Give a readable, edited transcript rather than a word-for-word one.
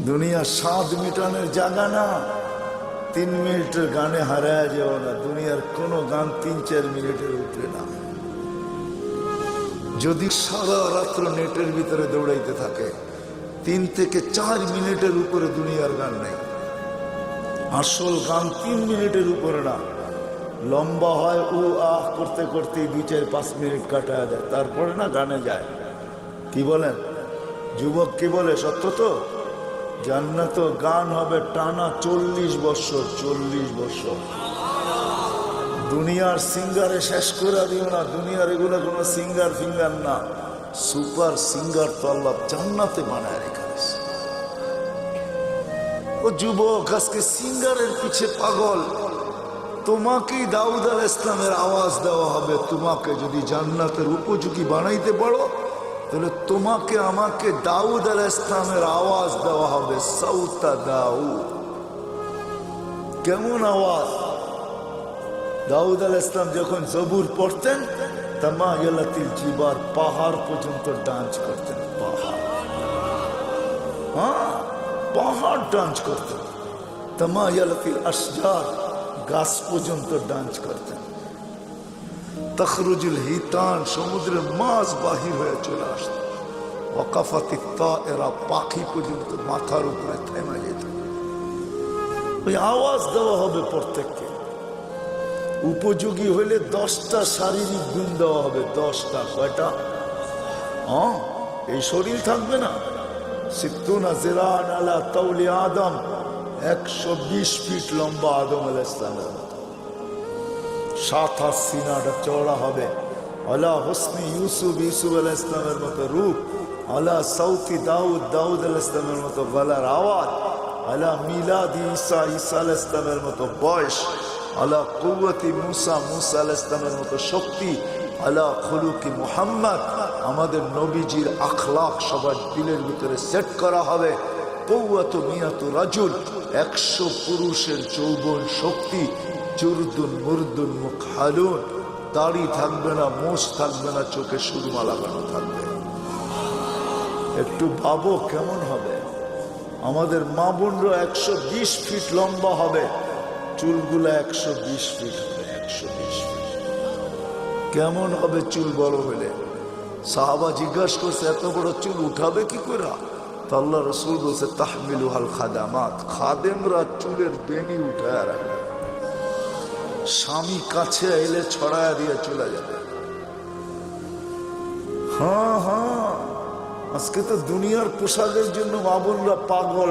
দুনিয়া স্বাদ মিটানোর জায়গা না। 3 মিনিটের গানে হারায় যাও না। দুনিয়ার কোনো গান 3-4 মিনিটের উপরে না। যদি সারা রাত্র নেটের ভিতরে দৌড়াইতে থাকে, 3 থেকে 4 মিনিটের উপরে দুনিয়ার গান নেই। আসল গান 3 মিনিটের উপরে না। লম্বা হয় ও আহ করতে করতে 2-4-5 মিনিট কাটায় দেয়, তারপরে না গানে যায়। কি বলেন যুবক, কি বলে? সত্য তো। জান্নাত গান হবে টানা 40 বছর। 40 বছর। দুনিয়ার সিঙ্গারে শেষ করে দিও না। দুনিয়ার এগুলো কোনো সিঙ্গার ফিঙ্গার না, সুপার সিঙ্গার তো আল্লাহ জান্নাতে বানায় রেখেছে। ও যুবক, আজকে সিঙ্গারের পিছে পাগল। তোমাকেই দাউদ আলাইহিস সালামের আওয়াজ দেওয়া হবে। তোমাকে যদি জান্নাতের উপযোগী বানাইতে পারো, তাহলে তোমাকে আমাকে দাউদ আলাইহিস সালামের আওয়াজ দেওয়া হবে। সাউতা দাউদ। কেমন আওয়াজ? দাউদ আলাইহিস সালাম যখন জবুর পড়তেন, তামায়ালাতিল জিবাল, পাহাড় পর্যন্ত ডান্স করতেন। পাহাড়, হ্যাঁ, পাহাড় ডান্স করতেন। তামায়ালাতিল আশজার, গাছ পর্যন্ত ডান্স করতেন। তখরুজুল হিতান, সমুদ্রের মাছ বাহির হয়ে চলে আসত। ওয়াকাফাতিত তায়রা, পাখি পর্যন্ত মাথার উপরে থেমে যেত। ওই আওয়াজ দেওয়া হবে প্রত্যেককে। উপযোগী হইলে 10টা শারীরিক গুণ দেওয়া হবে। 10টা। কয়টা? হ্যাঁ, এই শরীর থাকবে না। সিত্তুনা জিরান আলা তাওলি আদম, 120 ফিট লম্বা আদম আলাইহিস সালাম। 7 হাত সিনাটা চওড়া হবে। আলা হুসনি ইউসুফ, ইউসুফ আলাইহিস সালামের মতো রূপ। আলা সাউতি দাউদ, দাউদ আলাইহিস সালামের মতো গলার আওয়াজ। আলা মিলাদি ঈসা, ঈসা আলাইহিস সালামের মতো বয়স। আলা কুওয়াতি মুসা, মুসা আলাইহিস সালামের মতো শক্তি। আলা খুলুকি মুহাম্মদ, আমাদের নবীজির আখলাক সবার দিলের ভিতরে সেট করা হবে। কুওয়াতু মিয়াতু রাজুল, 100 পুরুষের যৌবন শক্তি। জুরদুন মুরদুন মুকহালুন, দাড়ি থাকবে না, মোষ থাকবে না, চোখে সুরমা লাগানো থাকবে। একটু ভাবো কেমন হবে। আমাদের মা বোনরা 120 ফিট লম্বা হবে, চুলগুলা 120 ফিট হবে। 120 ফিট কেমন হবে চুল বড় হলে? সাহাবা জিজ্ঞাসা করছে, এত বড় চুল উঠাবে কি করে? তো আল্লাহ রাসূল বলছে, তাহমিলুহাল খাদামাত, খাদেমরা চুলের বেনি উঠায় রাখে। স্বামী কাছে এলে ছড়ায় দিয়ে চলে যাবে। হ্যাঁ হ্যাঁ, আজকে তো দুনিয়ার পোশাকের জন্য মা বোনরা পাগল।